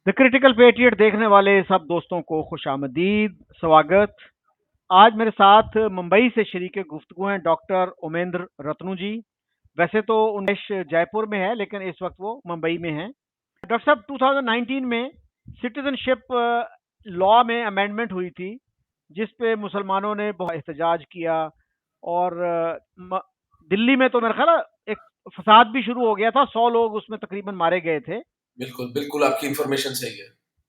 The critical patriot देखने वाले सब दोस्तों को खुशामदीद, स्वागत। आज मेरे साथ मुंबई से शरीक गुफ्तगू हैं डॉक्टर उमेंद्र रत्नू जी। वैसे तो उमेश जयपुर में है, लेकिन इस वक्त वो मुंबई में हैं। डॉक्टर साहब, 2019 में सिटीजनशिप लॉ में अमेंडमेंट हुई थी, जिस पे मुसलमानों ने बहुत एहतजाज किया। और दिल्ली में तो मेरा ख्याल है एक फसाद भी शुरू हो गया था, 100 लोग उसमें तकरीबन मारे गए थे। बिल्कुल, बिल्कुल आपकी इन्फॉर्मेशन सही है।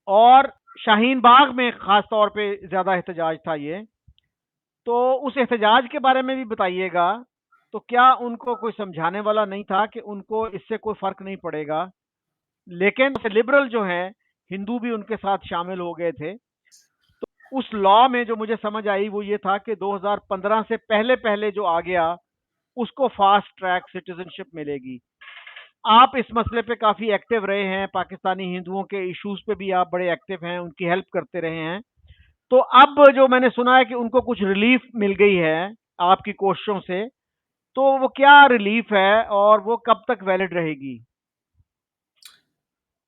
और शाहीन बाग में खास तौर पे ज्यादा एहतजाज था ये। तो उस एहतजाज के बारे में भी बताइएगा। तो क्या उनको कोई समझाने वाला नहीं था कि उनको इससे कोई फर्क नहीं पड़ेगा? लेकिन लिबरल जो हैं, हिंदू भी उनके साथ शामिल हो गए थे। उस लॉ में जो मुझे समझ आई वो ये था कि 2015 से पहले पहले जो आ गया उसको फास्ट ट्रैक सिटीजनशिप मिलेगी। आप इस मसले पे काफ़ी एक्टिव रहे हैं, पाकिस्तानी हिंदुओं के इश्यूज पे भी आप बड़े एक्टिव हैं, उनकी हेल्प करते रहे हैं। तो अब जो मैंने सुना है कि उनको कुछ रिलीफ मिल गई है आपकी कोशिशों से, तो वो क्या रिलीफ है और वो कब तक वैलिड रहेगी?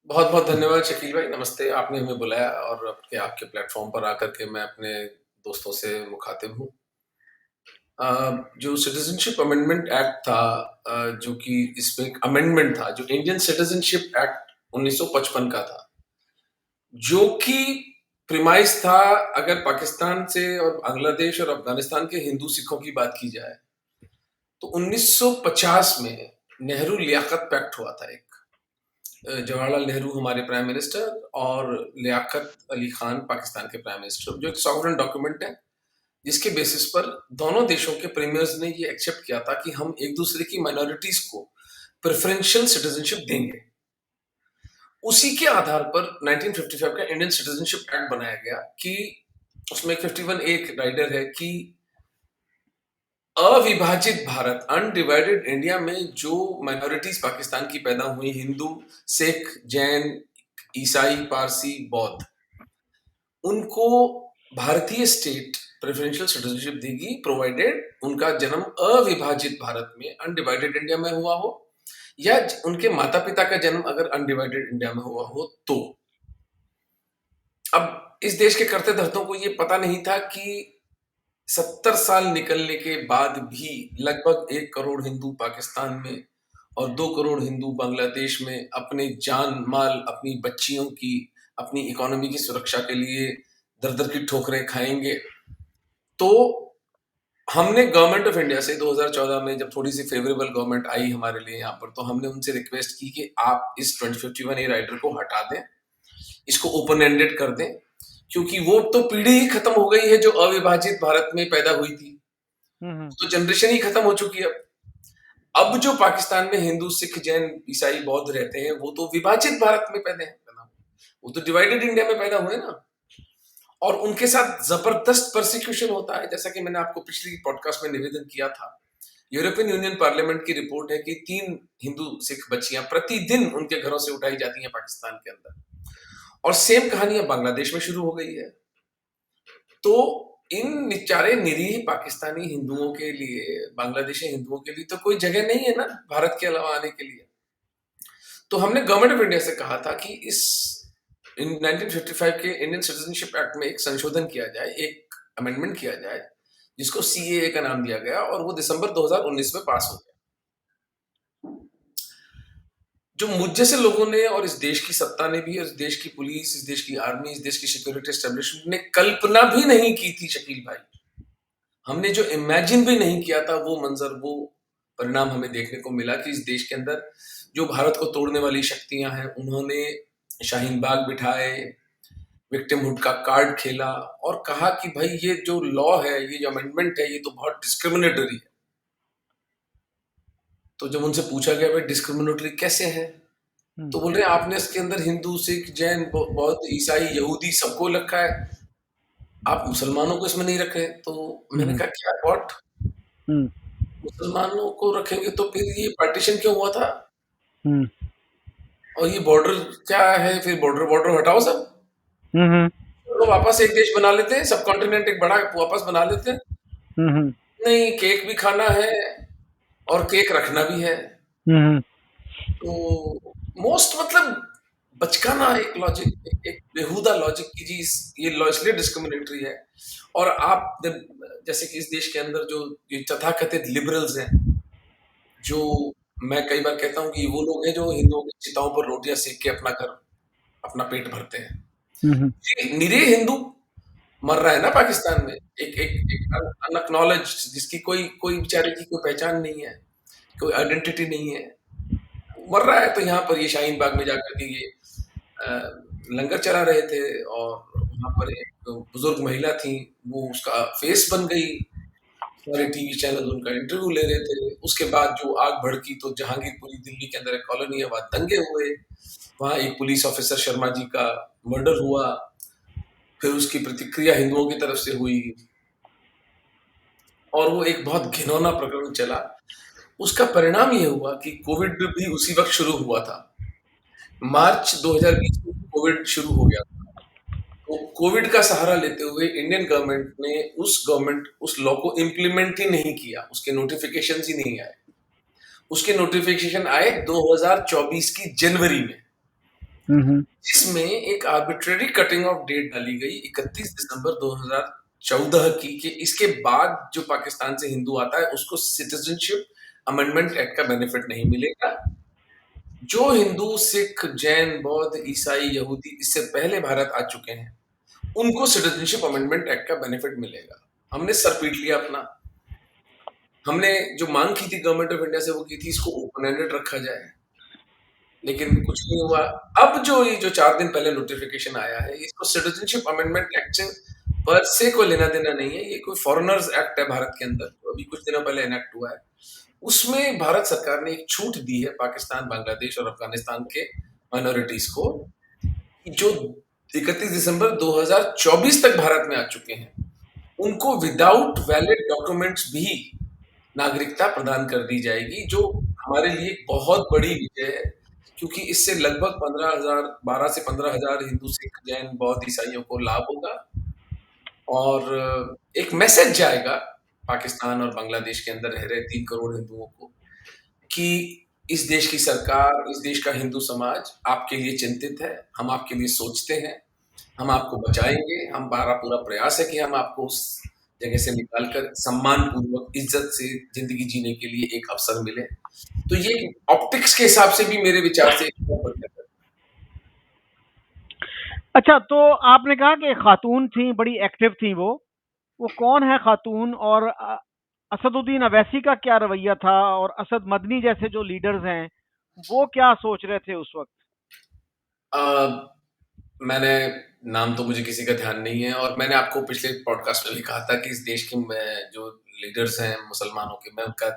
बहुत-बहुत धन्यवाद शकील भाई, नमस्ते। आपने हमें बुलाया और आपके प्लेटफ़ॉर्म पर आकर के मैं अपने दोस्तों से मुखातिब हूँ। जो सिटीज़नशिप अमेंडमेंट एक्ट था, जो कि इसमें एक अमेंडमेंट था, जो इंडियन सिटीज़नशिप एक्ट 1955 का था, जो कि प्रीमाइस था। अगर पाकिस्तान से और बांग्लादेश और अफ़गानिस्तान के हिंदू सिखों की बात की जाए, तो 1950 में नेहरू लियाकत पैक्ट हुआ था एक। जवाहरलाल नेहरू हमारे प्राइम मिनिस्टर और लियाकत अली खान पाकिस्तान के प्राइम मिनिस्टर, जो एक सॉवरेन डॉक्यूमेंट है, जिसके बेसिस पर दोनों देशों के प्रीमियर्स ने ये एक्सेप्ट किया था कि हम एक दूसरे की माइनॉरिटीज को प्रेफरेंशियल सिटीजनशिप देंगे। उसी के आधार पर 1955 का इंडियन सिटीजनशिप एक्ट बनाया गया कि उसमें 51 एक राइडर है कि अविभाजित भारत, अनडिवाइडेड इंडिया में जो माइनॉरिटीज पाकिस्तान की पैदा हुई, हिंदू, सिख, जैन, ईसाई, पारसी, बौद्ध, उनको भारतीय स्टेट प्रेफरेंशियल सिटीजनशिप देगी, प्रोवाइडेड उनका जन्म अविभाजित भारत में, अनडिवाइडेड इंडिया में हुआ हो, या उनके माता पिता का जन्म अगर अनडिवाइडेड इंडिया में हुआ हो तो। अब इस देश के करते धरतों को ये पता नहीं था कि 70 साल निकलने के बाद भी लगभग 1 करोड़ हिंदू पाकिस्तान में और 2 करोड़ हिंदू बांग्लादेश में अपने जान माल, अपनी बच्चियों की, अपनी इकोनॉमी की सुरक्षा के लिए दर-दर की ठोकरें खाएंगे। तो हमने गवर्नमेंट ऑफ इंडिया से 2014 में जब थोड़ी सी फेवरेबल गवर्नमेंट आई हमारे लिए यहाँ पर, तो हमने उनसे रिक्वेस्ट की कि आप इस 2051 ए राइडर को हटा दें, इसको ओपन एंडेड कर दें, क्योंकि वो तो पीढ़ी ही खत्म हो गई है जो अविभाजित भारत में पैदा हुई थी। हम्म। तो जनरेशन ही खत्म हो चुकी है। अब जो पाकिस्तान में हिंदू, सिख, जैन, ईसाई, बौद्ध रहते हैं, वो तो विभाजित भारत में पैदा है, वो तो डिवाइडेड इंडिया में पैदा हुए ना। और उनके साथ जबरदस्त प्रोसिक्यूशन होता है, जैसा कि मैंने आपको पिछली पॉडकास्ट में निवेदन किया था। यूरोपियन यूनियन पार्लियामेंट की रिपोर्ट है कि 3 हिंदू सिख बच्चियां प्रतिदिन उनके घरों से उठाई जाती हैं पाकिस्तान के अंदर। और सेम कहानी अब बांग्लादेश में शुरू हो गई है। तो इन बेचारे निरीह पाकिस्तानी हिंदुओं के लिए, बांग्लादेशी हिंदुओं के लिए तो कोई जगह नहीं है ना भारत के अलावा आने के लिए। तो हमने गवर्नमेंट ऑफ इंडिया से कहा था कि इस 1955 के इंडियन सिटीजनशिप एक्ट में एक संशोधन किया जाए, एक अमेंडमेंट किया जाए, जिसको सीएए का नाम दिया गया, और वो दिसंबर 2019 में पास हो गया। जो मुझ जैसे लोगों ने और इस देश की सत्ता ने भी, इस देश की पुलिस, इस देश की आर्मी, इस देश की सिक्योरिटी एस्टेब्लिशमेंट ने कल्पना भी नहीं की थी शकील भाई, हमने जो इमेजिन भी नहीं किया था, वो मंजर, वो परिणाम हमें देखने को मिला कि इस देश के अंदर जो भारत को तोड़ने वाली शक्तियां हैं, उन्होंने शाहीन बाग बिठाए, विक्टिमहुड का कार्ड खेला और कहा कि भाई ये जो लॉ है, ये जो अमेंडमेंट है, ये तो बहुत डिस्क्रिमिनेटरी है। तो जब उनसे पूछा गया भाई डिस्क्रिमिनेटरी कैसे है, तो बोल रहे हैं आपने इसके अंदर हिंदू, सिख, जैन, बौद्ध, ईसाई, यहूदी सबको रखा है, आप मुसलमानों को इसमें नहीं रखे। तो मैंने हम्म। कहा क्या, व्हाट, हम्म। मुसलमानों को रखेंगे तो फिर ये पार्टीशन क्यों हुआ था, हम्म। और ये बॉर्डर क्या है, फिर बॉर्डर बॉर्डर हटाओ सब, हम्म। तो वापस एक देश बना लेते हैं, सब कॉन्टिनेंट एक बड़ा वापस बना लेते हैं। हम्म। नहीं, केक भी खाना है और केक रखना भी है। हम्म। तो मोस्ट मतलब बचकाना एक लॉजिक, एक बेहुदा लॉजिक कि जी ये लॉ इसलिए डिस्क्रिमिनेटरी है। और आप जैसे कि इस देश के अंदर जो ये तथाकथित लिबरल्स हैं, जो मैं कई बार कहता हूँ कि वो लोग हैं जो हिंदुओं की चिताओं पर रोटियां सेक के अपना घर, अपना पेट भरते हैं। हम्म। निरीह हिंदू मर रहा है ना पाकिस्तान में, एक अनअक्नॉलेज्ड, जिसकी कोई कोई बेचारे की कोई पहचान नहीं है, कोई आइडेंटिटी नहीं है, मर रहा है। तो यहाँ पर ये शाहीन बाग में जाकर के ये अ, लंगर चला रहे थे, और वहाँ पर एक बुजुर्ग महिला थी, वो उसका फेस बन गई, सारे टीवी चैनल उनका इंटरव्यू ले रहे थे। उसके बाद जो आग भड़की, तो जहांगीरपुरी दिल्ली के अंदर एक कॉलोनी है, वहाँ दंगे हुए, वहाँ एक पुलिस ऑफिसर शर्मा जी का मर्डर हुआ, फिर उसकी प्रतिक्रिया हिंदुओं की तरफ से हुई, और वो एक बहुत घिनौना प्रकरण चला। उसका परिणाम ये हुआ कि कोविड भी उसी वक्त शुरू हुआ था, मार्च 2020 में कोविड शुरू हो गया था। तो कोविड का सहारा लेते हुए इंडियन गवर्नमेंट ने उस लॉ को इम्प्लीमेंट ही नहीं किया, उसके नोटिफिकेशंस ही नहीं आए। उसके नोटिफिकेशन आए 2024 की जनवरी में, जिसमें एक आर्बिट्रेरी कटिंग ऑफ डेट डाली गई 31 दिसंबर 2014 की, कि इसके बाद जो पाकिस्तान से हिंदू आता है उसको सिटीजनशिप अमेंडमेंट एक्ट का बेनिफिट नहीं मिलेगा। जो हिंदू, सिख, जैन, बौद्ध, ईसाई, यहूदी इससे पहले भारत आ चुके हैं, उनको सिटीजनशिप अमेंडमेंट एक्ट का बेनिफिट मिलेगा। हमने सर पीट लिया अपना। हमने जो मांग की थी गवर्नमेंट ऑफ इंडिया से, वो की थी इसको ओपन एंडेड रखा जाए, लेकिन कुछ नहीं हुआ। अब जो ये जो 4 दिन पहले नोटिफिकेशन आया है, इसको सिटीजनशिप अमेंडमेंट एक्ट से पर से कोई लेना देना नहीं है। ये कोई फॉरेनर्स एक्ट है भारत के अंदर, तो अभी कुछ दिनों पहले एनेक्ट हुआ है। उसमें भारत सरकार ने एक छूट दी है पाकिस्तान, बांग्लादेश और अफगानिस्तान के माइनॉरिटीज को, जो 31 दिसंबर 2024 तक भारत में आ चुके हैं, उनको विदाउट वैलिड डॉक्यूमेंट्स भी नागरिकता प्रदान कर दी जाएगी, जो हमारे लिए एक बहुत बड़ी विजय है, क्योंकि इससे लगभग 15,000, 12 से 15,000 हिंदू, सिख, जैन, बौद्ध, ईसाइयों को लाभ होगा, और एक मैसेज जाएगा पाकिस्तान और बांग्लादेश के अंदर रह रहे 3 करोड़ हिंदुओं को, कि इस देश की सरकार, इस देश का हिंदू समाज आपके लिए चिंतित है, हम आपके लिए सोचते हैं, हम आपको बचाएंगे, हमारा पूरा प्रयास है कि हम आपको उस जगह से निकालकर सम्मान पूर्वक, इज्जत से जिंदगी जीने के लिए एक अवसर मिले। तो ये ऑप्टिक्स के हिसाब से भी मेरे विचार से बहुत बढ़िया है। अच्छा, तो आपने कहा कि खातून थी, बड़ी एक्टिव थी वो कौन है खातून? और असदुद्दीन अवैसी का क्या रवैया था? और असद मदनी जैसे जो लीडर्स हैं, वो क्या सोच रहे थे उस वक्त? अ, मैंने नाम तो मुझे किसी का ध्यान नहीं है, और मैंने आपको पिछले पॉडकास्ट में भी कहा था कि इस देश के जो लीडर्स हैं मुसलमानों के, मैं उनका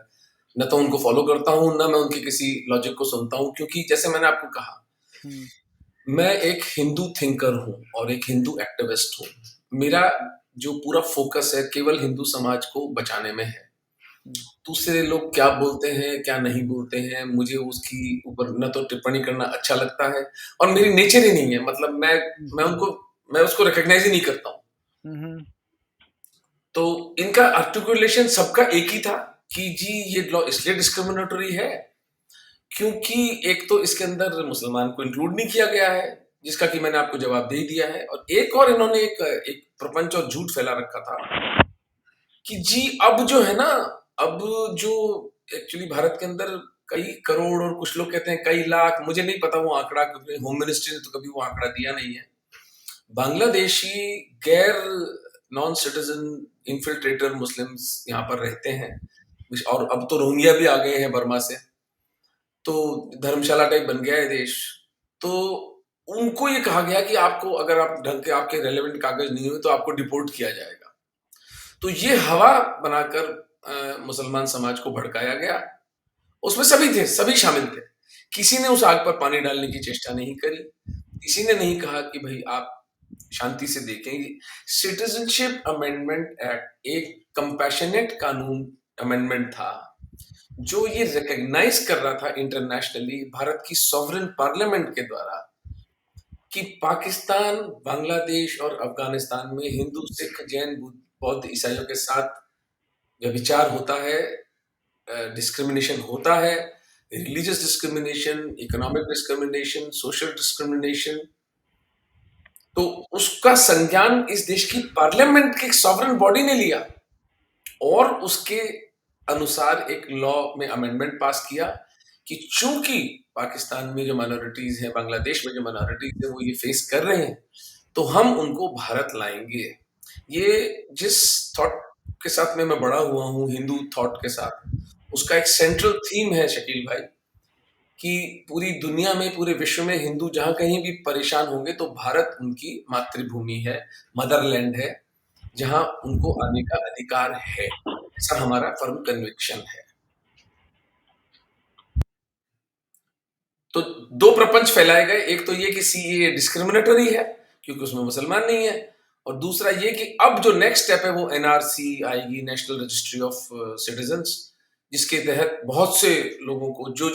न तो उनको फॉलो करता हूँ, ना मैं उनके किसी लॉजिक को सुनता हूँ, क्योंकि जैसे मैंने आपको कहा, हम्म। मैं एक हिंदू थिंकर हूँ और एक हिंदू एक्टिविस्ट हूँ। मेरा जो पूरा फोकस है केवल हिंदू समाज को बचाने में है। दूसरे लोग क्या बोलते हैं, क्या नहीं बोलते हैं, मुझे उसकी ऊपर न तो टिप्पणी करना अच्छा लगता है, और मेरी नेचर ही नहीं है। मतलब मैं उसको रिकॉग्नाइज ही नहीं करता हूँ। हम्म। तो इनका आर्टिकुलेशन सबका एक ही था कि जी ये लॉ इसलिए डिस्क्रिमिनेटरी है क्योंकि एक तो इसके अंदर मुसलमान को इंक्लूड नहीं किया गया है, जिसका कि मैंने आपको जवाब दे दिया है, और एक और इन्होंने एक प्रपंच और झूठ फैला रखा था कि जी अब जो है ना, अब जो एक्चुअली भारत के अंदर कई करोड़, और कुछ लोग कहते हैं कई लाख, मुझे नहीं पता वो आंकड़ा, क्योंकि होम मिनिस्ट्री ने तो कभी वो आंकड़ा दिया नहीं है, बांग्लादेशी गैर नॉन सिटीजन इन्फिल्ट्रेटर मुस्लिम्स यहाँ पर रहते हैं। और अब तो रोहिंग्या भी आ गए हैं बर्मा से, तो धर्मशाला टाइप बन गया है देश। तो उनको ये कहा गया कि आपको, अगर आप ढंग के आपके रेलेवेंट कागज नहीं हुए तो आपको डिपोर्ट किया जाएगा। तो ये हवा बनाकर मुसलमान समाज को भड़काया गया। उसमें सभी थे, सभी शामिल थे। किसी ने उस आग पर पानी डालने की चेष्टा नहीं करी। किसी ने नहीं कहा कि भाई आप शांति से देखें। सिटीजनशिप अमेंडमेंट एक्ट एक कंपैशनेट कानून अमेंडमेंट था, जो ये रिकॉग्नाइज कर रहा था इंटरनेशनली भारत की सॉवरेन पार्लियामेंट के द्वारा कि पाकिस्तान, बांग्लादेश और अफगानिस्तान में हिंदू, सिख, जैन, बौद्ध, ईसाइयों के साथ व्यभिचार होता है, डिस्क्रिमिनेशन होता है, religious discrimination, economic discrimination, social discrimination. तो उसका संज्ञान इस देश की पार्लियामेंट की एक सॉवरेन बॉडी ने लिया और उसके अनुसार एक लॉ में अमेंडमेंट पास किया कि चूंकि पाकिस्तान में जो माइनॉरिटीज हैं, बांग्लादेश में जो माइनॉरिटीज हैं, वो ये फेस कर रहे हैं, तो हम उनको भारत लाएंगे। ये जिस थॉट के साथ में मैं बड़ा हुआ हूँ, हिंदू थॉट के साथ, उसका एक सेंट्रल थीम है शकील भाई, कि पूरी दुनिया में, पूरे विश्व में हिंदू जहां कहीं भी परेशान होंगे तो भारत उनकी मातृभूमि है, मदरलैंड है, जहां उनको आने का अधिकार है। ऐसा हमारा फर्म कन्विक्शन है। तो दो प्रपंच फैलाए गए, एक तो ये कि सीएए डिस्क्रिमिनेटरी है क्योंकि उसमें मुसलमान नहीं है, और दूसरा ये कि अब जो नेक्स्ट स्टेप है वो एनआरसी आएगी, नेशनल रजिस्ट्री ऑफ सिटीजन्स, जिसके तहत बहुत से लोगों को जो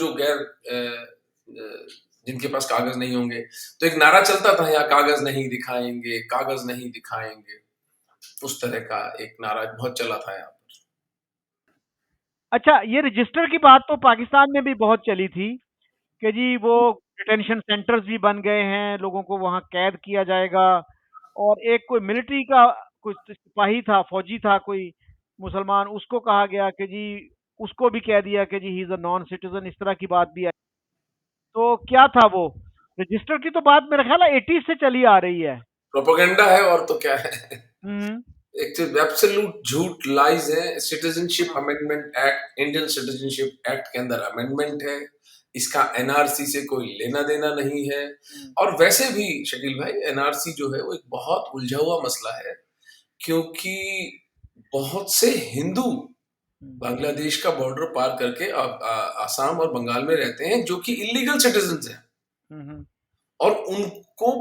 जिनके पास कागज नहीं होंगे, तो एक नारा चलता था यहाँ, कागज नहीं दिखाएंगे, कागज नहीं दिखाएंगे, उस तरह का एक नारा बहुत चला था यहाँ पर। अच्छा, ये रजिस्टर की बात तो पाकिस्तान में भी बहुत चली थी कि जी वो डिटेंशन सेंटर्स भी बन गए हैं, लोगों को वहाँ कैद किया जाएगा। और एक कोई मिलिट्री का कोई सिपाही था, फौजी था कोई मुसलमान, उसको कहा गया कि जी उसको भी कह दिया कि जी he is a non citizen, इस तरह की बात भी आई। तो क्या था वो रजिस्टर की? तो बात मेरा ख्याल है 80 से चली आ रही है। प्रोपेगेंडा है और तो क्या है। हम्म। एक तो एब्सोल्यूट झूठ, लाइज है। सिटीजनशिप हाँ। Amendment act, Indian citizenship act के अंदर अमेंडमेंट है, इसका एनआरसी से कोई लेना देना नहीं है। और वैसे भी शकील भाई, एनआरसी जो है वो एक बहुत उलझा हुआ मसला है, क्योंकि बहुत से हिंदू बांग्लादेश का बॉर्डर पार करके आसाम और बंगाल में रहते हैं, जो कि इलीगल सिटीजन हैं, हम्म। और उनको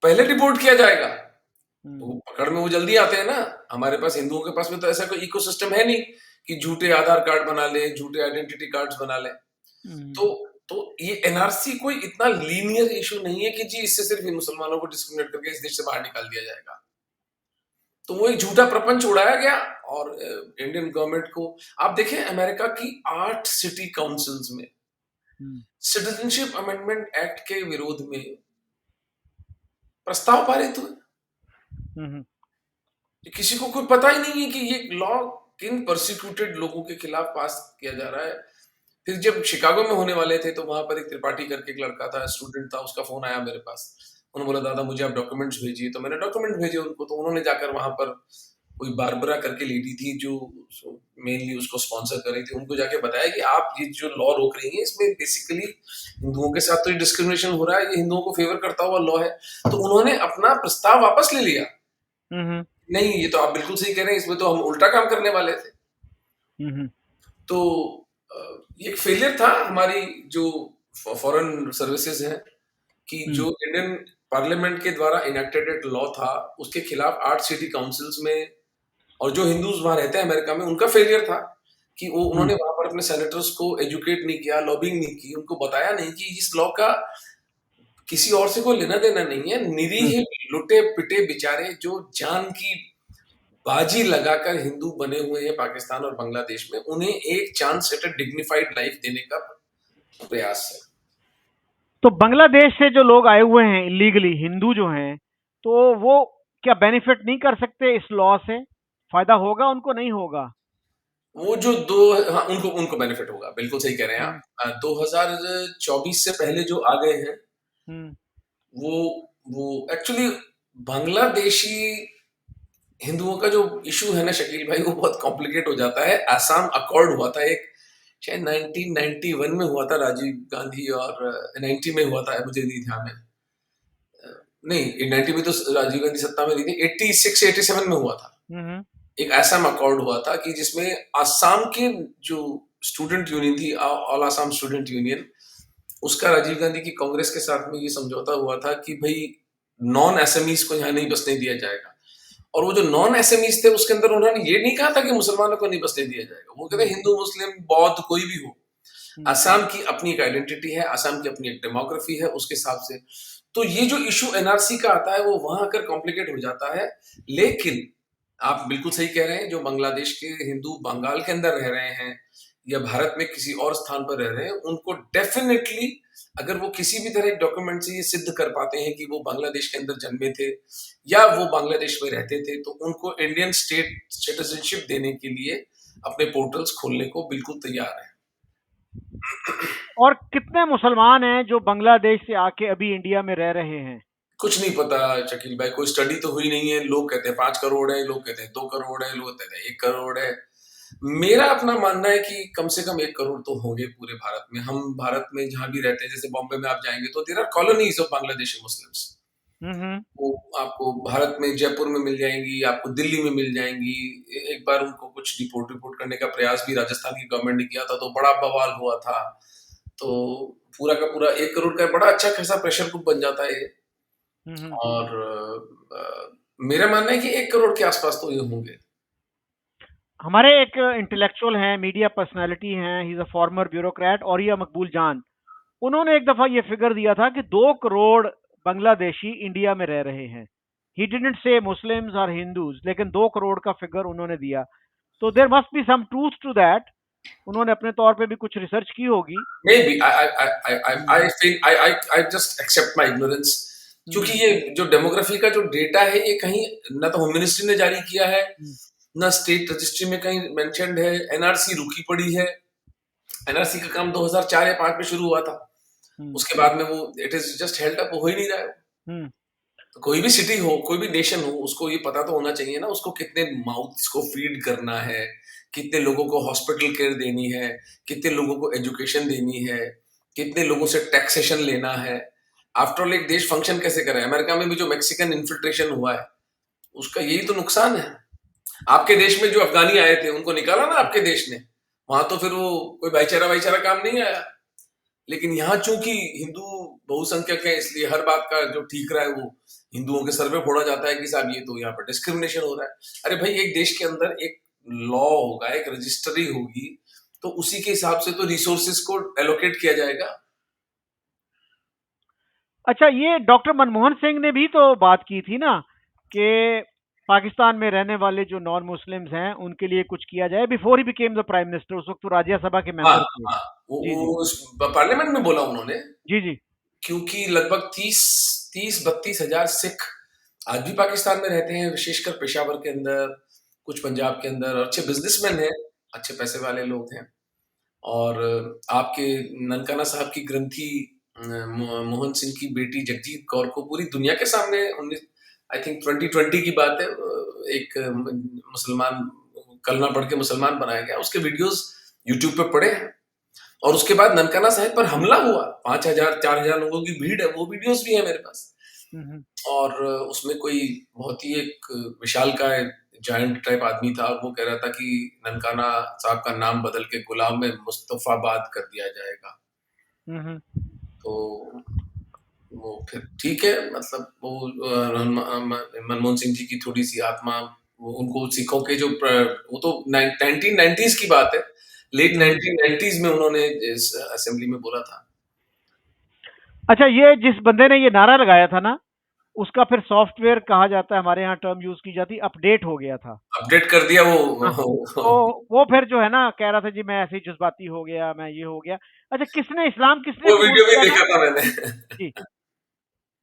पहले रिपोर्ट किया जाएगा तो हम्म। पकड़ में वो जल्दी आते हैं ना। हमारे पास, हिंदुओं के पास में तो ऐसा कोई इकोसिस्टम है नहीं कि झूठे आधार कार्ड बना ले, झूठे आइडेंटिटी कार्ड्स बना ले। तो तो ये एनआरसी कोई इतना लीनियर इशू नहीं है कि जी इससे सिर्फ मुसलमानों को डिस्क्रिमिनेट करके इस देश से बाहर निकाल दिया जाएगा। तो वो एक झूठा प्रपंच उड़ाया गया, और इंडियन गवर्नमेंट को आप देखें, अमेरिका की 8 सिटी काउंसिल्स में सिटीजनशिप अमेंडमेंट एक्ट के विरोध में प्रस्ताव पारित हुए। किसी को कोई पता ही नहीं है कि ये लॉ किन परसिक्यूटेड लोगों के खिलाफ पास किया जा रहा है। फिर जब शिकागो में होने वाले थे तो वहां पर एक त्रिपाठी करके एक लड़का था, स्टूडेंट था, उसका फोन आया मेरे पास। उन्होंने बोला दादा मुझे आप डॉक्यूमेंट्स भेजिए, तो मैंने डॉक्यूमेंट भेजे उनको। तो उन्होंने जाकर वहां पर कोई बारबरा करके लेडी थी जो मेनली उसको स्पॉन्सर कर रही थी, उनको जाके बताया कि आप ये जो लॉ रोक रही हैं इसमें बेसिकली हिंदुओं के साथ तो डिस्क्रिमिनेशन हो रहा है, ये हिंदुओं को फेवर करता हुआ लॉ है। तो उन्होंने अपना प्रस्ताव वापस ले लिया। नहीं, ये तो आप बिल्कुल सही कह रहे हैं, इसमें तो हम उल्टा काम करने वाले थे। तो ये एक फेलियर था हमारी जो फॉरेन सर्विसेज है, कि जो इंडियन पार्लियामेंट के द्वारा इनेक्टेड एक लॉ था उसके खिलाफ 8 सिटी काउंसिल्स में, और जो हिंदूज वहां रहते हैं अमेरिका में, उनका फेलियर था कि वो उन्होंने वहां पर अपने सेनेटर्स को एजुकेट नहीं किया, लॉबिंग नहीं की, उनको बताया नहीं कि इस लॉ का किसी और से कोई लेना देना नहीं है। निरीह लुटे पिटे बेचारे जो जान की बाजी लगाकर हिंदू बने हुए हैं पाकिस्तान और बांग्लादेश में, उन्हें एक chance at a dignified life देने का प्रयास है। तो बांग्लादेश से जो लोग आए हुए हैं इलीगली, हिंदू जो हैं, तो वो क्या बेनिफिट नहीं कर सकते इस लॉ से? फायदा होगा उनको, नहीं होगा? वो जो हाँ, उनको उनको बेनिफिट होगा, बिल्कुल सही कह रहे हैं आप। 2024 से पहले जो आ गए हैं, वो वो एक्चुअली बांग्लादेशी हिंदुओं का जो इशू है ना शकील भाई, वो बहुत कॉम्प्लिकेट हो जाता है। आसाम अकॉर्ड हुआ था एक, शायद 1991 में हुआ था, राजीव गांधी, और 90 में हुआ था, मुझे नहीं ध्यान है। नहीं, 90 में तो राजीव गांधी सत्ता में नहीं थे, 86 87 में हुआ था। एक आसाम अकॉर्ड हुआ था कि जिसमें आसाम के जो स्टूडेंट यूनियन थी, ऑल आसाम स्टूडेंट यूनियन, उसका राजीव गांधी की कांग्रेस के साथ में ये समझौता हुआ था कि भाई नॉन एसएमईज को यहाँ नहीं बसने दिया जाएगा। और वो जो नॉन एसएमईज थे उसके अंदर उन्होंने ये नहीं कहा था कि मुसलमानों को नहीं बसने दिया जाएगा, वो कहते हिंदू मुस्लिम बौद्ध कोई भी हो, आसाम की अपनी एक आइडेंटिटी है, आसाम की अपनी एक डेमोग्राफी है, उसके हिसाब से। तो ये जो इशू एनआरसी का आता है वो वहां आकर कॉम्प्लिकेट हो जाता है। लेकिन आप बिल्कुल सही कह रहे हैं, जो बांग्लादेश के हिंदू बंगाल के अंदर रह रहे हैं या भारत में किसी और स्थान पर रह रहे हैं, उनको डेफिनेटली अगर वो किसी भी तरह एक डॉक्यूमेंट से ये सिद्ध कर पाते हैं कि वो बांग्लादेश के अंदर जन्मे थे या वो बांग्लादेश में रहते थे, तो उनको इंडियन स्टेट सिटीजनशिप देने के लिए अपने पोर्टल्स खोलने को बिल्कुल तैयार है। और कितने मुसलमान हैं जो बांग्लादेश से आके अभी इंडिया में रह रहे हैं? कुछ नहीं पता शकील भाई, कोई स्टडी तो हुई नहीं है। लोग कहते हैं 5 करोड़ है, लोग कहते हैं 2 करोड़ है, लोग कहते हैं 1 करोड़ है। मेरा अपना मानना है कि कम से कम 1 करोड़ तो होंगे पूरे भारत में। हम भारत में जहाँ भी रहते हैं, जैसे बॉम्बे में आप जाएंगे तो there are colonies of Bangladeshi Muslims. Hmm. वो आपको भारत में जयपुर में मिल जाएंगी, आपको दिल्ली में मिल जाएंगी। एक बार उनको कुछ रिपोर्ट करने का प्रयास भी राजस्थान की गवर्नमेंट ने किया था, तो बड़ा बवाल हुआ था। तो पूरा का पूरा 1 करोड़ का बड़ा अच्छा खासा प्रेशर कुक बन जाता है ये। हम्म। और मेरा मानना है कि 1 करोड़ के आसपास तो ये होंगे। हमारे एक इंटेलेक्चुअल हैं, मीडिया पर्सनालिटी हैं, he is a former bureaucrat, औरिया मकबूल जान। उन्होंने एक दफा ये फिगर दिया था कि 2 करोड़ बांग्लादेशी इंडिया में रह रहे हैं। ही डिडंट से मुस्लिम्स और हिंदूज, लेकिन 2 करोड़ का फिगर उन्होंने दिया। तो there must be some truth to that. उन्होंने अपने तौर पे भी कुछ रिसर्च की होगी। Maybe hmm. I just accept my ignorance, क्योंकि हम्म। ये जो डेमोग्राफी का जो डेटा है ये कहीं ना तो होम मिनिस्ट्री ने जारी किया है, हम्म। ना स्टेट रजिस्ट्री में कहीं मेंशन्ड है। एनआरसी रुकी पड़ी है। एनआरसी का काम 2004 या 5 में शुरू हुआ था। हम्म। उसके बाद में वो it is just held up, हो ही नहीं रहा है। हम्म। तो कोई भी सिटी हो, कोई भी नेशन हो, उसको ये पता तो होना चाहिए ना, उसको कितने माउथ्स को फीड करना है, कितने लोगों को हॉस्पिटल केयर देनी है, कितने लोगों को एजुकेशन देनी है, कितने लोगों से टैक्सेशन लेना है। आफ्टर ऑल एक देश फंक्शन कैसे करे? अमेरिका में भी जो मैक्सिकन इन्फिल्ट्रेशन हुआ है, उसका यही तो नुकसान है। आपके देश में जो अफगानी आए थे, उनको निकाला ना आपके देश ने। वहां तो फिर वो कोई भाईचारा भाईचारा काम नहीं आया। लेकिन यहाँ चूंकि हिंदू बहुसंख्यक है, इसलिए हर बात का जो ठीक रहा है वो हिंदुओं के सर पे फोड़ा जाता है कि साहब ये तो यहाँ पर डिस्क्रिमिनेशन हो रहा है। अरे भाई, एक देश के अंदर एक लॉ होगा, एक रजिस्ट्री होगी, तो उसी के हिसाब से तो रिसोर्सेज को एलोकेट किया जाएगा। अच्छा, ये डॉक्टर मनमोहन सिंह ने भी तो बात की थी ना कि पाकिस्तान में रहने वाले जो नॉन मुस्लिम्स हैं उनके लिए कुछ किया जाए, before he became the prime minister. उस वक्त तो राज्यसभा के हाँ, मेंबर थे। हाँ, जी जी। पार्लियामेंट में बोला उन्होंने। जी जी। क्योंकि लगभग 30-32 हजार सिख आज भी पाकिस्तान में रहते हैं, विशेषकर पेशावर के अंदर, कुछ पंजाब के अंदर। और अच्छे बिजनेसमैन हैं, अच्छे पैसे वाले लोग हैं। और आपके ननकाना साहब की ग्रंथी मोहन सिंह की बेटी जगजीत कौर को पूरी दुनिया के सामने 19 आई थिंक 2020 की बात है, एक मुसलमान कलमा पढ़ के मुसलमान बनाया गया। उसके वीडियोस यूट्यूब पे पड़े हैं। और उसके बाद ननकाना साहिब पर हमला हुआ, 5,000-4,000 लोगों की भीड़ है, वो वीडियोस भी है मेरे पास। हम्म। और उसमें कोई बहुत ही एक विशालकाय जायंट टाइप आदमी था, और वो कह रहा था कि ननकाना साहब का नाम बदल के गुलाम में मुस्तफाबाद कर दिया जाएगा। हम्म। तो वो फिर ठीक है, मतलब वो मनमोहन सिंह जी की थोड़ी सी आत्मा, वो उनको सिखों के जो वो तो 1990s की बात है, लेट 1990s में उन्होंने इस असेंबली में बोला था। अच्छा, ये जिस बंदे ने ये नारा लगाया था ना, उसका फिर सॉफ्टवेयर कहा जाता है, हमारे यहाँ टर्म यूज की जाती, अपडेट हो गया था। अपडेट कर दिया हाँ, तो वो फिर जो है ना कह रहा था जी मैं ऐसे ही जज्बाती हो गया, मैं ये हो गया। अच्छा, किसने इस्लाम किसने वो कबूल वीडियो भी किया था? देखा था मैंने। जी,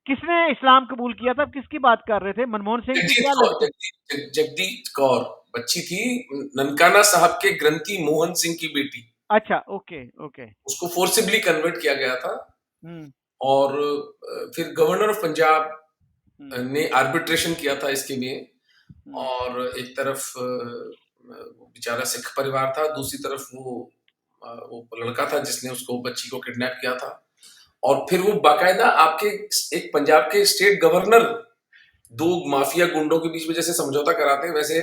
किसने इस्लाम कबूल किया था? किसकी बात कर रहे थे? मनमोहन सिंह की जगजीत क्या कौर, लड़की? जगजीत कौर बच्ची थी, ननकाना साहब के ग्रंथी मोहन सिंह की बेटी। अच्छा, ओके ओके। उसको फोर्सिबली कन्वर्ट किया गया था। हम्म। और फिर गवर्नर ऑफ पंजाब हम्म। ने आर्बिट्रेशन किया था इसके लिए। हम्म। और एक तरफ वो बेचारा सिख परिवार था, दूसरी तरफ वो लड़का था जिसने उसको बच्ची को किडनैप किया था। और फिर वो बाकायदा आपके एक पंजाब के स्टेट गवर्नर दो माफिया गुंडों के बीच में जैसे समझौता कराते हैं, वैसे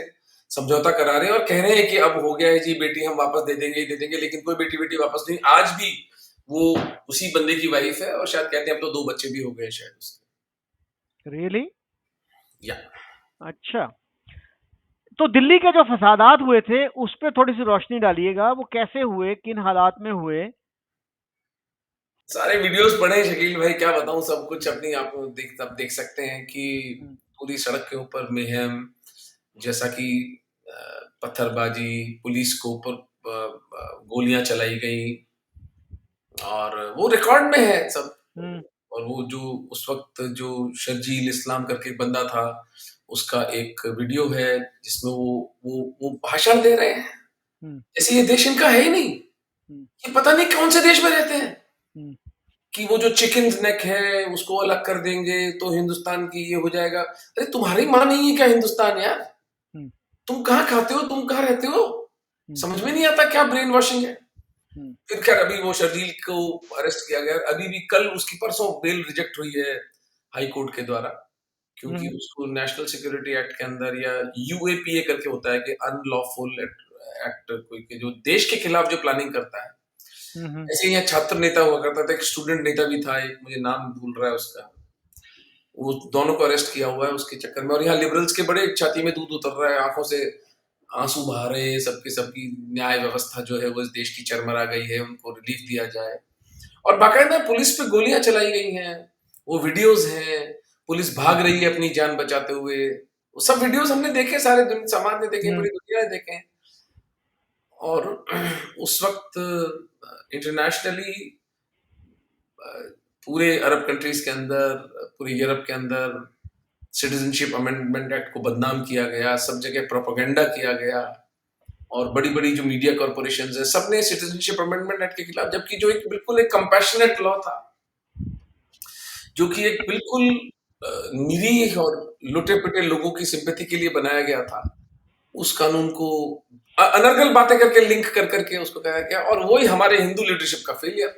समझौता करा रहे हैं और कह रहे हैं कि अब हो गया है जी, बेटी हम वापस दे देंगे ही दे देंगे। लेकिन कोई बेटी बेटी वापस नहीं। आज भी वो उसी बंदे की वाइफ है, और शायद कहते हैं अब तो 2 बच्चे भी हो गए शायद उसके। रियली? या अच्छा, तो दिल्ली के जो फसादात हुए थे उस पर थोड़ी सी रोशनी डालिएगा। वो कैसे हुए, किन हालात में हुए? सारे वीडियोस पढ़े हैं शकील भाई, क्या बताऊं, सब कुछ अपनी आप देख सकते हैं कि हम्म। पूरी सड़क के ऊपर मेहम, जैसा कि पत्थरबाजी, पुलिस को ऊपर गोलियां चलाई गई और वो रिकॉर्ड में है सब। और वो जो उस वक्त जो शर्जील इस्लाम करके एक बंदा था, उसका एक वीडियो है जिसमें वो भाषण दे रहे हैं जैसे ये देश इनका है ही नहीं, ये पता नहीं कौन से देश में रहते हैं कि वो जो चिकन नेक है उसको अलग कर देंगे तो हिंदुस्तान की ये हो जाएगा। अरे तुम्हारी माँ नहीं है क्या हिंदुस्तान यार? तुम कहाँ खाते हो, तुम कहाँ रहते हो? समझ में नहीं आता क्या ब्रेन वॉशिंग है। फिर खैर अभी वो शर्जील को अरेस्ट किया गया, अभी भी कल उसकी परसों बेल रिजेक्ट हुई है हाई कोर्ट के द्वारा, क्योंकि उसको नेशनल सिक्योरिटी एक्ट के अंदर या यूएपीए करके होता है कि अनलॉफुल एक्ट, कोई के जो देश के खिलाफ जो प्लानिंग करता है। ऐसे यहाँ छात्र नेता हुआ करता था, एक स्टूडेंट नेता भी था, एक मुझे नाम भूल रहा है उसका, वो दोनों को अरेस्ट किया हुआ है उसके चक्कर में। और यहाँ लिबरल्स के बड़े छाती में दूध उतर रहा है, आंखों से आंसू बहा रहे हैं, सबकी न्याय व्यवस्था जो है वो इस देश की चरमरा गई है, उनको रिलीफ दिया जाए। और बाकायदा पुलिस पे गोलियां चलाई गई हैं, वो वीडियोस हैं, पुलिस भाग रही है अपनी जान बचाते हुए, वो सब वीडियोस हमने देखे, सारे समाज ने देखे, पूरी दुनिया ने देखे। और उस वक्त इंटरनेशनली पूरे अरब कंट्रीज के अंदर, पूरे यूरोप के अंदर सिटीजनशिप अमेंडमेंट एक्ट को बदनाम किया गया, सब जगह प्रोपेगेंडा किया गया, और बड़ी बड़ी जो मीडिया कॉर्पोरेशंस है सबने सिटीजनशिप अमेंडमेंट एक्ट के खिलाफ, जबकि जो एक बिल्कुल एक कंपैशनेट लॉ था, जो कि एक बिल्कुल निरीह और लुटे पिटे लोगों की सिंपैथी के लिए बनाया गया था, उस कानून को अनर्गल बातें करके लिंक कर करके उसको कहा गया। और वही हमारे हिंदू लीडरशिप का फेलियर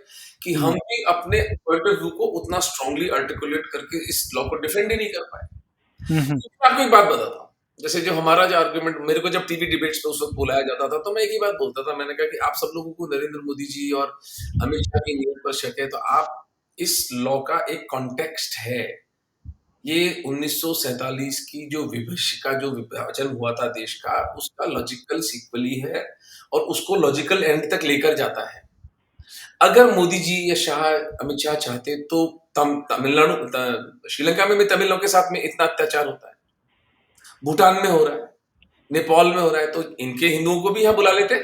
कि हम भी अपने पॉइंट ऑफ व्यू को उतना स्ट्रांगली आर्टिकुलेट करके इस लॉ को डिफेंड ही नहीं कर पाए। आपको एक बात बताता हूँ, जैसे जो हमारा जो आर्गुमेंट, मेरे को जब टीवी डिबेट्स पे उस वक्त बुलाया जाता था तो मैं एक ही बात बोलता था, मैंने कहा कि आप सब लोगों को नरेंद्र मोदी जी और अमित शाह की नीयत पर शक है, तो आप इस लॉ का एक कॉन्टेक्स्ट है, ये 1947 की जो विभाजन हुआ था देश का, उसका लॉजिकल सीक्वल ही है और उसको लॉजिकल एंड तक लेकर जाता है। अगर मोदी जी या अमित शाह चाहते तो तमिलनाडु, श्रीलंका में भी तमिलों के साथ में इतना अत्याचार होता है, भूटान में हो रहा है, नेपाल में हो रहा है, तो इनके हिंदुओं को भी यहाँ बुला लेते।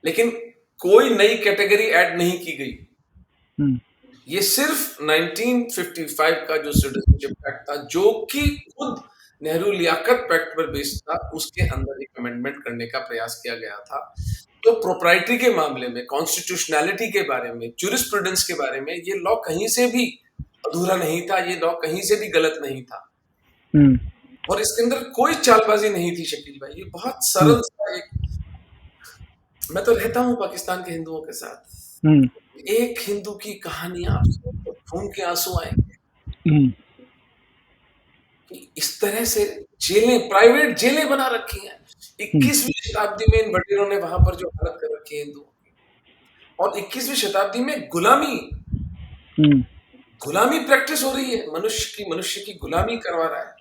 लेकिन कोई नई कैटेगरी ऐड नहीं की गई। ये सिर्फ 1955 का जो सिटीजनशिप एक्ट था, जो कि खुद नेहरू लियाकत पैक्ट पर बेस्ड था, उसके अंदर एक अमेंडमेंट करने का प्रयास किया गया था। तो प्रोप्राइटरी के मामले में, कॉन्स्टिट्यूशनैलिटी के बारे में, ज्यूरिस्प्रूडेंस के बारे में ये लॉ कहीं से भी अधूरा नहीं था, ये लॉ कहीं से भी गलत नहीं था। और इसके अंदर कोई चालबाजी नहीं थी शकील भाई, ये बहुत सरल सा एक, मैं तो रहता हूँ पाकिस्तान के हिंदुओं के साथ, एक हिंदू की कहानी आप खून के आंसू आएंगे कि इस तरह से जेलें, प्राइवेट जेलें बना रखी हैं। 21वीं शताब्दी में इन बटेरों ने वहां पर जो हालत कर रखी है हिंदुओं की, और 21वीं शताब्दी में गुलामी प्रैक्टिस हो रही है, मनुष्य की गुलामी करवा रहा है।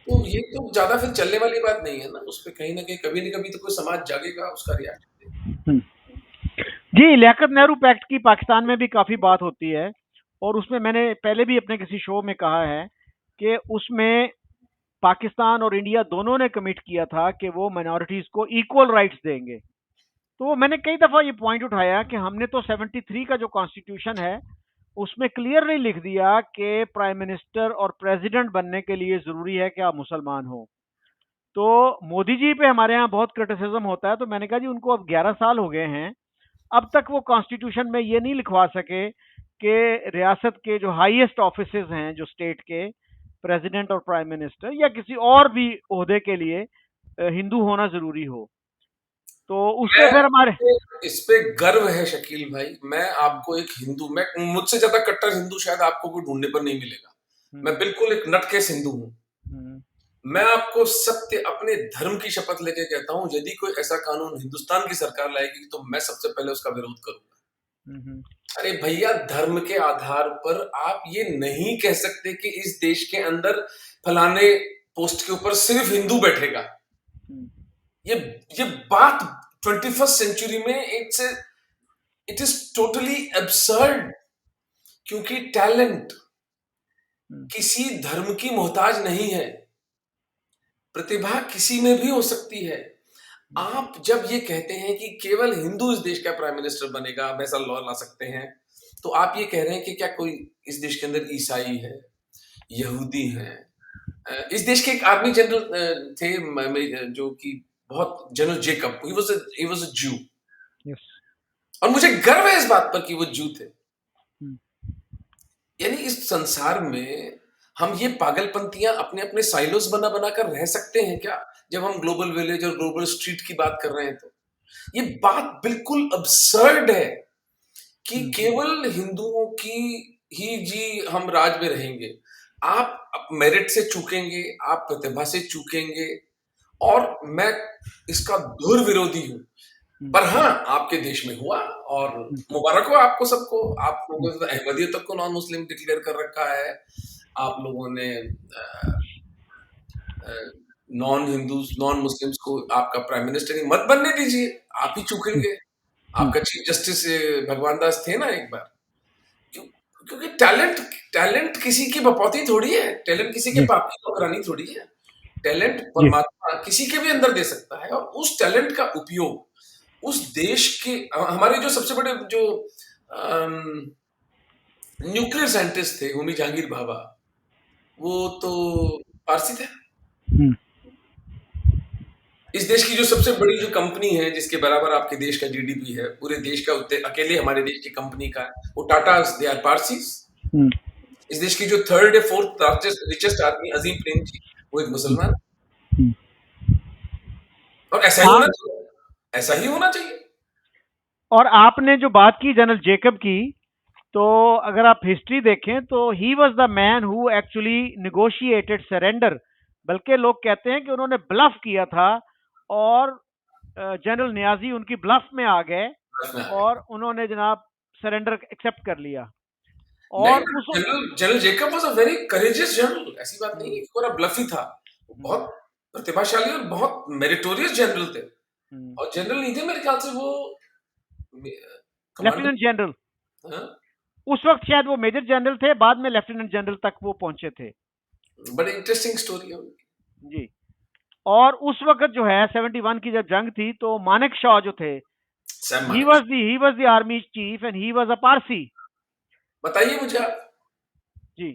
तो ये तो ज्यादा फिर चलने वाली बात नहीं है ना, उस पर कहीं ना कहीं कभी न कभी तो कोई समाज जागेगा, उसका रिएक्शन। जी, लियाकत नेहरू पैक्ट की पाकिस्तान में भी काफी बात होती है, और उसमें मैंने पहले भी अपने किसी शो में कहा है कि उसमें पाकिस्तान और इंडिया दोनों ने कमिट किया था कि वो माइनॉरिटीज को इक्वल राइट्स देंगे। तो मैंने कई दफा ये पॉइंट उठाया कि हमने तो 73 का जो कॉन्स्टिट्यूशन है उसमें क्लियरली लिख दिया कि प्राइम मिनिस्टर और प्रेसिडेंट बनने के लिए जरूरी है कि आप मुसलमान हो। तो मोदी जी पे हमारे यहाँ बहुत क्रिटिसिज्म होता है, तो मैंने कहा जी उनको अब 11 साल हो गए हैं, अब तक वो कॉन्स्टिट्यूशन में ये नहीं लिखवा सके कि रियासत के जो हाईएस्ट ऑफिसेज हैं, जो स्टेट के प्रेसिडेंट और प्राइम मिनिस्टर या किसी और भी ओहदे के लिए हिंदू होना जरूरी हो। तो उससे फिर हमारे इस पे गर्व है शकील भाई, मैं आपको एक हिंदू, मैं मुझसे ज्यादा कट्टर हिंदू शायद आपको कोई ढूंढने पर नहीं मिलेगा, मैं बिल्कुल एक नटकेस हिंदू हूँ। मैं आपको सत्य अपने धर्म की शपथ लेके कहता हूँ, यदि कोई ऐसा कानून हिंदुस्तान की सरकार लाएगी तो मैं सबसे पहले उसका विरोध करूंगा। अरे भैया, धर्म के आधार पर आप ये नहीं कह सकते कि इस देश के अंदर फलाने पोस्ट के ऊपर सिर्फ हिंदू बैठेगा। ये बात 21st सेंचुरी में इट इज टोटली एब्सर्ड, क्योंकि टैलेंट किसी धर्म की मोहताज नहीं है। प्रतिभा किसी में भी हो सकती है। आप जब ये कहते हैं कि केवल हिंदू इस देश का प्राइम मिनिस्टर बनेगा, हम ऐसा लॉ ला सकते हैं, तो आप ये कह रहे हैं कि क्या कोई इस देश के अंदर ईसाई है, यहूदी हैं? इस देश के एक आर्मी जनरल थे जो कि बहुत general Jacob, he was a जू। यस। और मुझे गर्व है इस बात पर कि वो जू थे। हम्म। यानी इस संसार में हम ये पागलपंतियां अपने अपने साइलोस बना बना कर रह सकते हैं क्या? जब हम ग्लोबल विलेज और ग्लोबल स्ट्रीट की बात कर रहे हैं तो ये बात बिल्कुल अब्सर्ड है कि केवल हिंदुओं की ही जी हम राज में रहेंगे। आप मेरिट से चूकेंगे, आप प्रतिभा से चूकेंगे, और मैं इसका घोर विरोधी हूं। पर हाँ, आपके देश में हुआ और मुबारक हो आपको सबको। आप लोगों ने तो अहमदियत तक को नॉन मुस्लिम डिक्लेयर कर रखा है। आप लोगों ने नॉन हिंदूज, नॉन मुस्लिम्स को आपका प्राइम मिनिस्टर ही मत बनने दीजिए, आप ही चूकेंगे। आपका चीफ जस्टिस भगवान दास थे ना एक बार। क्योंकि टैलेंट टैलेंट किसी की बपौती थोड़ी है, टैलेंट किसी के बाप की नौकरानी थोड़ी है। टैलेंट परमात्मा किसी के भी अंदर दे सकता है, और उस टैलेंट का उपयोग उस देश के हमारे जो सबसे बड़े जो न्यूक्लियर साइंटिस्ट थे, होमी जहांगीर भाभा, वो तो पारसी थे। इस देश की जो सबसे बड़ी जो कंपनी है जिसके बराबर आपके देश का जीडीपी है, पूरे देश का अकेले हमारे देश की कंपनी का, वो टाटा, दे आर पारसीज। इस देश की जो थर्ड या फोर्थ रिचेस्ट आदमी अजीम प्रेमजी, वो एक मुसलमान। और ऐसा ही होना चाहिए, ऐसा ही होना चाहिए। और आपने जो बात की जनरल जेकब की, तो अगर आप हिस्ट्री देखें तो he was the man who actually negotiated surrender. बल्कि लोग कहते हैं कि उन्होंने ब्लफ किया था और जनरल नियाजी उनकी ब्लफ में आ गए और उन्होंने जनाब सरेंडर एक्सेप्ट कर लिया। और उस general Jacob was a very courageous general, ऐसी बात नहीं है कि पूरा ब्लफ ही था। बहुत प्रतिभाशाली और बहुत मेरिटोरियस जनरल थे। और जनरल नहीं थे मेरे ख्याल से, वो लेफ्टिनेंट जनरल। उस वक्त शायद वो मेजर जनरल थे, बाद में लेफ्टिनेंट जनरल तक वो पहुंचे थे। बड़ी इंटरेस्टिंग स्टोरी है जी। और उस वक्त जो है 71 की जब जंग थी, तो मानेक शॉ जो थे, he was the army chief and he was a Parsi. बताइए मुझे आप। जी।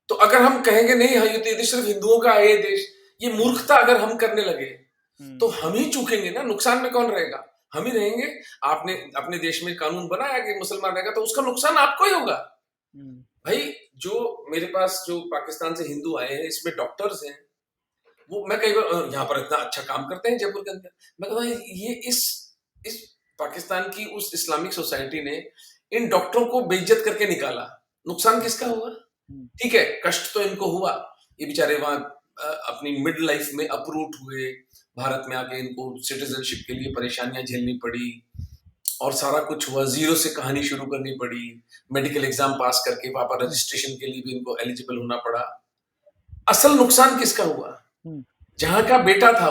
तो अगर हम कहेंगे नहीं, हाँ ये सिर्फ हिंदुओं का है ये देश, ये मूर्खता अगर हम करने लगे तो हम ही चूकेंगे ना। नुकसान में कौन रहेगा? हम ही रहेंगे। आपने अपने देश में कानून बनाया कि मुसलमान रहेगा, तो उसका नुकसान आपको ही होगा। भाई, जो मेरे पास जो पाकिस्तान से हिंदू आए हैं, इसमें डॉक्टर्स हैं, वो मैं कई बार यहाँ पर इतना अच्छा काम करते हैं जयपुर के अंदर, मैं कहता हूँ ये इस पाकिस्तान की उस इस्लामिक सोसाइटी ने इन डॉक्टरों को बेइज्जत करके निकाला। नुकसान किसका हुआ? ठीक है, कष्ट तो इनको हुआ, ये बेचारे वहां अपनी मिड लाइफ में अपरूट हुए, भारत में आके इनको सिटीजनशिप के लिए परेशानियां झेलनी पड़ी, और सारा कुछ हुआ, जीरो से कहानी शुरू करनी पड़ी। मेडिकल एग्जाम पास करके वहां पर रजिस्ट्रेशन के लिए भी इनको एलिजिबल होना पड़ा। असल नुकसान किसका हुआ? जहां का बेटा था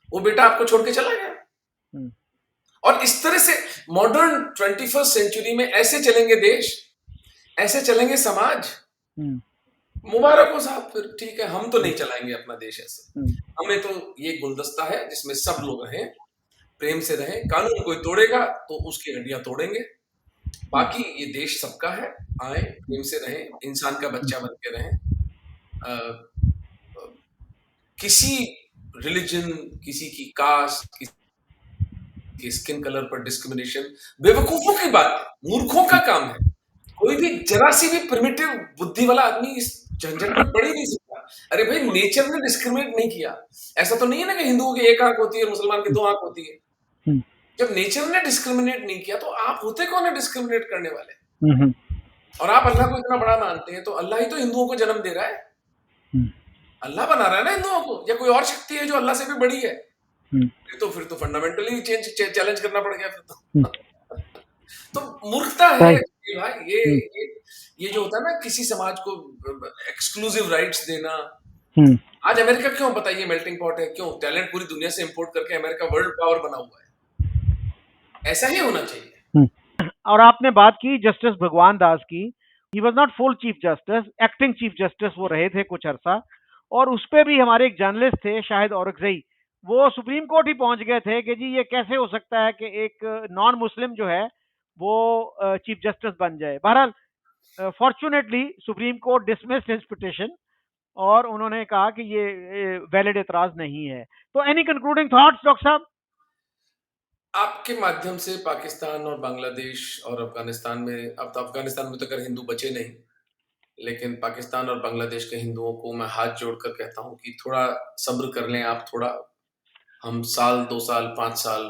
वो बेटा आपको छोड़ के चला गया। और इस तरह से मॉडर्न 21st सेंचुरी में ऐसे चलेंगे देश, ऐसे चलेंगे समाज। मुबारक हो साहब, फिर ठीक है, हम तो नहीं चलाएंगे अपना देश ऐसे। हमें तो ये गुलदस्ता है जिसमें सब लोग रहें, प्रेम से रहें। कानून कोई तोड़ेगा तो उसकी हड्डियां तोड़ेंगे, बाकी ये देश सबका है। आए, प्रेम से रहें, इंसान का बच्चा बन के रहें। किसी रिलीजन, किसी की कास्ट, किसी स्किन कलर पर डिस्क्रिमिनेशन बेवकूफों की बात है, मूर्खों का काम है। कोई भी जरा सी भी प्रिमिटिव बुद्धि वाला आदमी इस झंझट में पड़ ही नहीं सकता। अरे भाई, नेचर ने डिस्क्रिमिनेट नहीं किया। ऐसा तो नहीं है ना कि हिंदुओं की एक आंख होती है और मुसलमान की दो आंख होती है। जब नेचर ने डिस्क्रिमिनेट नहीं किया, तो आप होते कौन है डिस्क्रिमिनेट करने वाले? और आप अल्लाह को इतना बड़ा मानते हैं, तो अल्लाह ही तो हिंदुओं को जन्म दे रहा है। अल्लाह बना रहा है ना हिंदुओं को, या कोई और शक्ति है जो अल्लाह से भी बड़ी है? फिर तो फंडामेंटली चैलेंज करना पड़ गया फिर तो मूर्खता है भाई। ये जो होता है ना, किसी समाज को एक्सक्लूसिव राइट्स देना। आज अमेरिका क्यों, बताइए, मेल्टिंग पॉट है? क्यों? टैलेंट पूरी दुनिया से इंपोर्ट करके अमेरिका वर्ल्ड पावर बना हुआ है। ऐसा ही होना चाहिए। और आपने बात की जस्टिस भगवान दास की। He was not full chief justice, acting chief justice वो रहे थे कुछ अरसा। और उस पे भी हमारे एक जर्नलिस्ट थे शाहिद औरकजई, वो सुप्रीम कोर्ट ही पहुंच गए थे कि जी ये कैसे हो सकता है कि एक नॉन मुस्लिम जो है वो चीफ जस्टिस बन जाए। बहरहाल fortunately supreme court dismissed his petition और उन्होंने कहा कि ये वैलिड एतराज नहीं है। तो एनी कंक्लूडिंग थॉट्स डॉक्टर साहब? आपके माध्यम से पाकिस्तान और बांग्लादेश और अफगानिस्तान में, अब तो अफगानिस्तान में तो अगर हिंदू बचे नहीं, लेकिन पाकिस्तान और बांग्लादेश के हिंदुओं को मैं हाथ जोड़कर कहता हूं कि थोड़ा सब्र कर लें आप। थोड़ा, हम साल 2 साल 5 साल,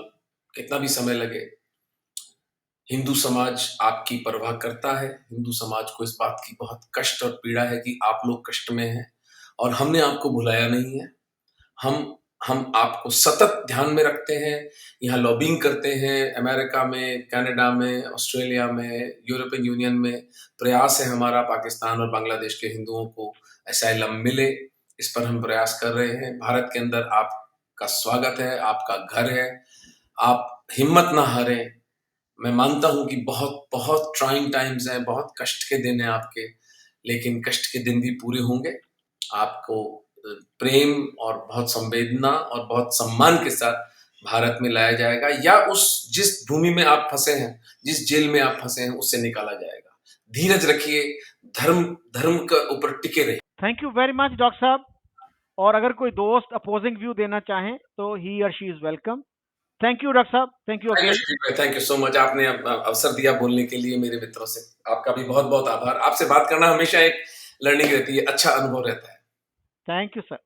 कितना भी समय लगे, हिंदू समाज आपकी परवाह करता है। हिंदू समाज को इस बात की बहुत कष्ट और पीड़ा है कि आप लोग कष्ट में हैं, और हमने आपको भुलाया नहीं है। हम हम आपको सतत ध्यान में रखते हैं, यहाँ लॉबिंग करते हैं, अमेरिका में, कनाडा में, ऑस्ट्रेलिया में, यूरोपियन यूनियन में प्रयास है हमारा पाकिस्तान और बांग्लादेश के हिंदुओं को असाइलम मिले। इस पर हम प्रयास कर रहे हैं। भारत के अंदर आपका स्वागत है, आपका घर है। आप हिम्मत ना हारें। मैं मानता हूं कि बहुत बहुत ट्राइंग टाइम्स हैं, बहुत कष्ट के दिन हैं आपके, लेकिन कष्ट के दिन भी पूरे होंगे। आपको प्रेम और बहुत संवेदना और बहुत सम्मान के साथ भारत में लाया जाएगा, या उस जिस भूमि में आप फंसे हैं, जिस जेल में आप फंसे हैं, उससे निकाला जाएगा। धीरज रखिए, धर्म धर्म के ऊपर टिके रहिए। Thank you very much doctor साहब। और अगर कोई दोस्त अपोजिंग व्यू देना चाहें तो ही और she is welcome. Thank you doctor साहब, thank you thank you again. Shakeel भाई, थैंक यू सो मच। आपने अवसर दिया बोलने के लिए मेरे मित्रों से। आपका भी बहुत बहुत आभार। आपसे बात करना हमेशा एक लर्निंग रहती है, अच्छा अनुभव रहता है। Thank you sir.